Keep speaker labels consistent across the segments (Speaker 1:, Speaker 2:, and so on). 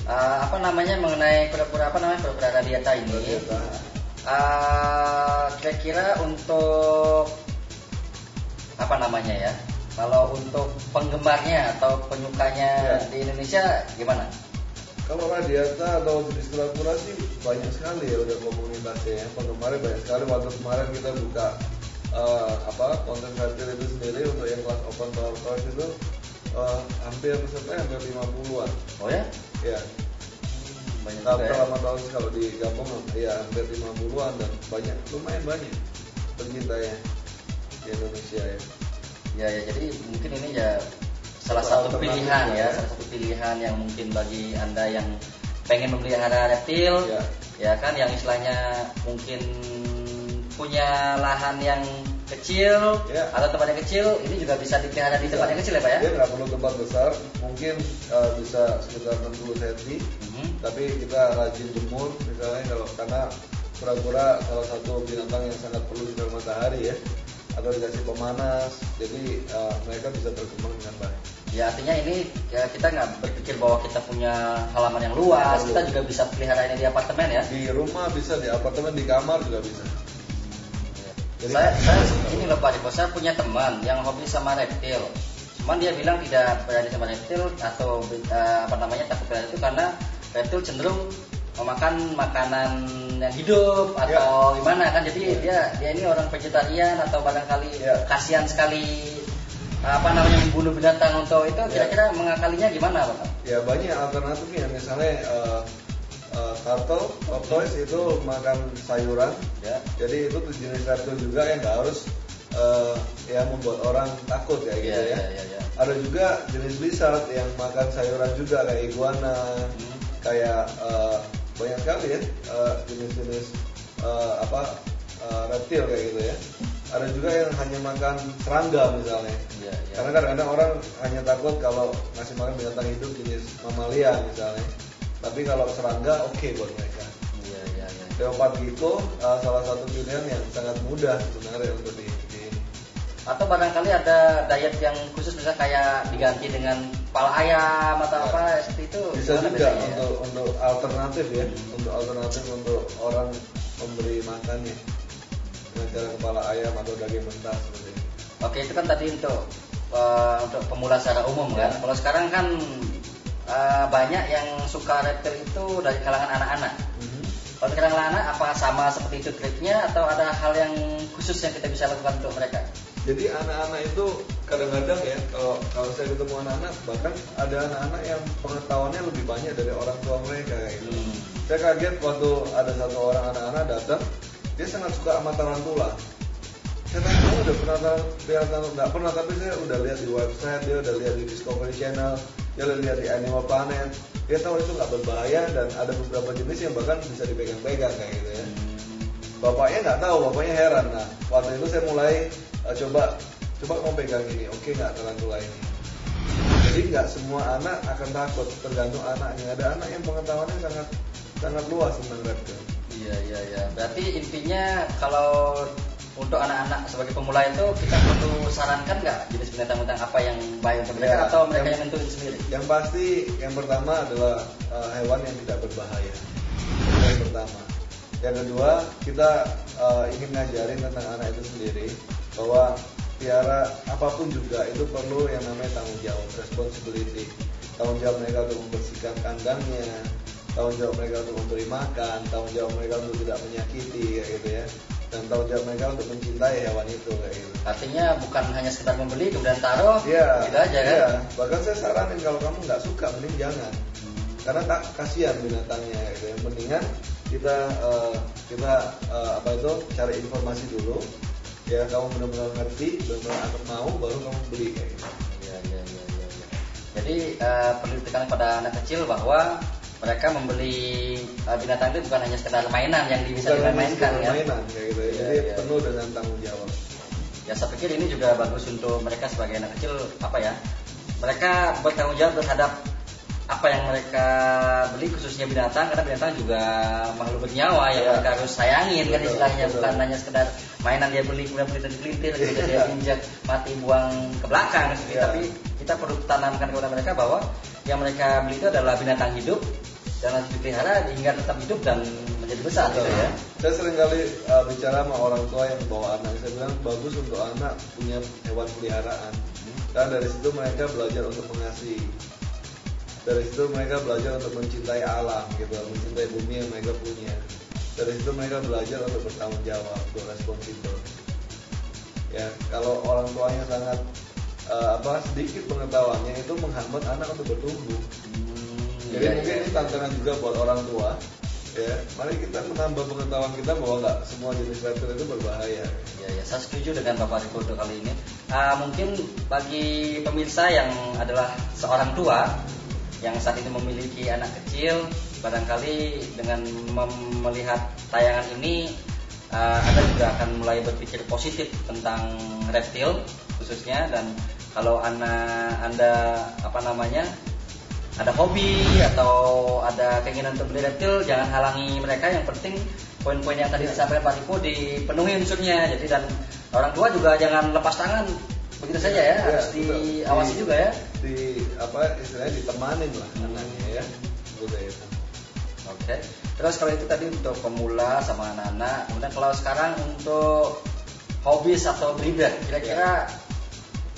Speaker 1: Apa namanya mengenai kura-kura radiata ini. Kira-kira untuk apa namanya ya? Kalau untuk penggemarnya atau penyukanya di Indonesia gimana?
Speaker 2: Kalau radiata atau jenis kura-kura sih banyak sekali ya udah komunitasnya ya. Penggemarnya banyak sekali. Waktu kemarin kita buka konten reptil itu sendiri untuk yang kelas open toys itu hampir peserta hampir 50-an.
Speaker 1: Oh ya?
Speaker 2: Ya.
Speaker 1: Banyak
Speaker 2: Kalau
Speaker 1: juga ya?
Speaker 2: selama tahun kalau digabung ya hampir 50-an dan lumayan banyak pencintanya di Indonesia ya.
Speaker 1: Ya, jadi mungkin ini ya salah satu pilihan ya, salah satu pilihan yang mungkin bagi Anda yang pengen memelihara reptil, ya kan, yang istilahnya mungkin punya lahan yang kecil atau tempat yang kecil, ini juga bisa dipelihara di tempat yang kecil ya Pak ya?
Speaker 2: Dia nggak perlu tempat besar, mungkin bisa sekitar 60 cm, tapi kita rajin jemur misalnya karena kura-kura salah satu binatang yang sangat perlu sinar matahari ya, atau dikasih pemanas, jadi mereka bisa berkembang dengan baik.
Speaker 1: Ya artinya ini ya, kita nggak berpikir bahwa kita punya halaman yang luas, kita juga bisa pelihara ini di apartemen ya?
Speaker 2: Di rumah bisa, di apartemen, di kamar juga bisa.
Speaker 1: Jadi, saya ini loh Pak Riko, saya punya teman yang hobi sama reptil. Cuman dia bilang tidak berani sama reptil atau takut berani itu karena reptil cenderung memakan makanan yang hidup atau gimana kan, jadi dia ini orang vegetarian atau barangkali kasihan sekali membunuh binatang untuk itu. Kira-kira mengakalinya gimana Pak? Ya
Speaker 2: banyak alternatifnya, misalnya turtle, tortoise itu makan sayuran, jadi itu jenis reptil juga yang nggak harus membuat orang takut ya gitu ya. Ada juga jenis lizard yang makan sayuran juga kayak iguana, kayak banyak sekali ya jenis-jenis reptil kayak gitu ya. Ada juga yang hanya makan serangga misalnya. Karena kadang-kadang orang hanya takut kalau ngasih makan binatang hidup jenis mamalia misalnya. Tapi kalau serangga oke buat mereka. Leopard gecko salah satu pilihan yang sangat mudah sebenarnya untuk di
Speaker 1: atau barangkali ada diet yang khusus bisa kayak diganti dengan kepala ayam atau apa seperti itu.
Speaker 2: Bisa juga untuk alternatif ya, untuk orang memberi makannya dengan cara kepala ayam atau daging mentah seperti itu.
Speaker 1: Oke, itu kan tadi untuk pemula secara umum kan. Kalau sekarang kan banyak yang suka reptil itu dari kalangan anak-anak. Kalau di kalangan anak apa sama seperti itu triknya atau ada hal yang khusus yang kita bisa lakukan untuk mereka?
Speaker 2: Jadi anak-anak itu kadang-kadang ya, kalau saya ketemu anak-anak, bahkan ada anak-anak yang pengetahuannya lebih banyak dari orang tua mereka kayak gitu. Saya kaget waktu ada satu orang anak-anak datang, dia sangat suka sama tarantula. Saya tanya, kamu udah pernah lihat tarantula? Nggak pernah, tapi saya udah lihat di website, dia udah lihat di Discovery Channel, dia udah lihat di Animal Planet. Dia tahu itu nggak berbahaya dan ada beberapa jenis yang bahkan bisa dipegang-pegang kayak gitu ya. Bapaknya nggak tahu, bapaknya heran. Nah, waktu itu saya mulai coba kamu pegang ini, oke nggak tarantula ini. Jadi nggak semua anak akan takut, tergantung anaknya. Ada anak yang pengetahuannya sangat luas tentang reptil.
Speaker 1: Iya. Berarti intinya kalau untuk anak-anak sebagai pemula itu kita perlu sarankan nggak jenis binatang-binatang apa yang baik untuk mereka atau mereka yang nentuin sendiri?
Speaker 2: Yang pasti yang pertama adalah hewan yang tidak berbahaya. Yang pertama. Yang kedua, kita ingin ngajarin tentang anak itu sendiri bahwa piara apapun juga itu perlu yang namanya tanggung jawab, responsibility. Tanggung jawab mereka untuk membersihkan kandangnya, tanggung jawab mereka untuk memberi makan, tanggung jawab mereka untuk tidak menyakiti kayak gitu ya, dan tanggung jawab mereka untuk mencintai hewan itu kayak gitu.
Speaker 1: Artinya bukan hanya sekedar membeli kemudian taruh, gitu aja kan?
Speaker 2: Iya. Bahkan saya saranin kalau kamu nggak suka mending jangan, karena tak kasihan binatangnya gitu ya. Mendingan kita cari informasi dulu. Ya kamu benar-benar ngerti, benar-benar anak mau, baru kamu beli kayak gitu.
Speaker 1: Iya. Jadi perlu ditekankan pada anak kecil bahwa mereka membeli binatang itu bukan hanya sekedar mainan yang bisa dimainkan ya.
Speaker 2: Mainan kayak gitu. Jadi penuh dengan tanggung jawab.
Speaker 1: Ya saya pikir ini juga bagus untuk mereka sebagai anak kecil mereka bertanggung jawab terhadap apa yang mereka beli, khususnya binatang, karena binatang juga makhluk bernyawa yang mereka harus sayangin kan istilahnya. Bukan hanya sekedar mainan dia beli kemudian pelintir kemudian dia injak mati buang ke belakang tapi kita perlu tanamkan kepada mereka bahwa yang mereka beli itu adalah binatang hidup dan harus dipelihara hingga tetap hidup dan menjadi besar gitu ya.
Speaker 2: Saya sering kali bicara sama orang tua yang bawa anak, saya bilang bagus untuk anak punya hewan peliharaan. Karena dari situ mereka belajar untuk mengasihi. Dari situ mereka belajar untuk mencintai alam gitu, mencintai bumi yang mereka punya. Dari situ mereka belajar untuk bertanggung jawab, untuk responsibel. Ya, kalau orang tuanya sangat sedikit pengetahuannya, itu menghambat anak untuk bertumbuh. Jadi mungkin ini tantangan juga buat orang tua. Ya, mari kita menambah pengetahuan kita bahwa nggak semua jenis reptil itu berbahaya.
Speaker 1: Ya, saya setuju dengan Bapak Rivaldo kali ini. Mungkin bagi pemirsa yang adalah seorang tua yang saat ini memiliki anak kecil, barangkali dengan melihat tayangan ini, Anda juga akan mulai berpikir positif tentang reptil khususnya. Dan kalau Anda ada hobi atau ada keinginan untuk beli reptil, jangan halangi mereka. Yang penting poin-poin yang tadi disampaikan Pak Ripo dipenuhi unsurnya. Jadi dan orang tua juga jangan lepas tangan begitu saja ya, harus diawasi juga ya.
Speaker 2: Istilahnya ditemanin lah anaknya ya.
Speaker 1: Oke. Terus kalau itu tadi untuk pemula sama anak-anak. Kemudian kalau sekarang untuk hobis atau breeder, kira-kira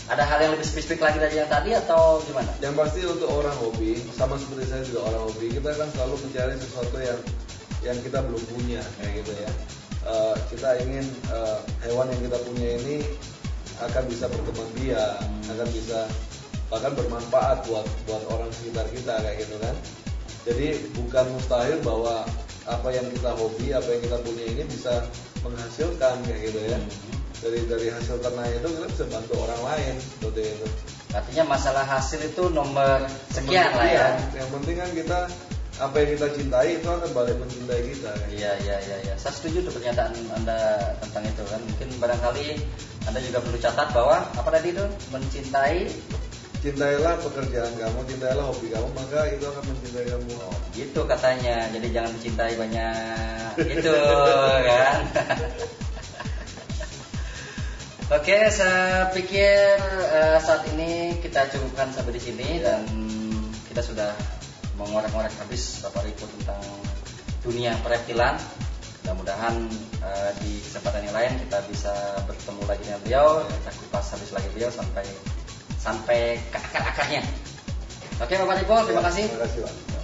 Speaker 1: ada hal yang lebih spesifik lagi dari yang tadi atau gimana?
Speaker 2: Yang pasti untuk orang hobi, sama seperti saya juga orang hobi, kita kan selalu mencari sesuatu yang kita belum punya kayak gitu ya. Kita ingin hewan yang kita punya ini akan bisa berkembang biak, akan bisa bahkan bermanfaat buat orang sekitar kita kayak gitu kan. Jadi bukan mustahil bahwa apa yang kita hobi, apa yang kita punya ini bisa menghasilkan kayak gitu ya. Dari hasil ternak itu kita bisa bantu orang lain seperti itu.
Speaker 1: Artinya masalah hasil itu nomor sekian lah ya.
Speaker 2: Yang penting kan kita apa yang kita cintai itu akan balik mencintai kita.
Speaker 1: Iya. Saya setuju tuh pernyataan Anda tentang itu kan. Mungkin barangkali Anda juga perlu catat bahwa apa tadi itu mencintai.
Speaker 2: Cintailah pekerjaan kamu, cintailah hobi kamu, maka itu akan mencintai kamu.
Speaker 1: Oh, gitu katanya. Jadi jangan mencintai banyak gitu kan. Oke, saya pikir saat ini kita cukupkan sampai di sini dan kita sudah mengorek-ngorek habis Bapak Ripo tentang dunia pereptilan. Mudah-mudahan di kesempatan yang lain kita bisa bertemu lagi dengan beliau, kita kupas habis lagi beliau sampai ke akar-akarnya. Oke Bapak Ripo, terima kasih.
Speaker 2: Terima kasih Pak.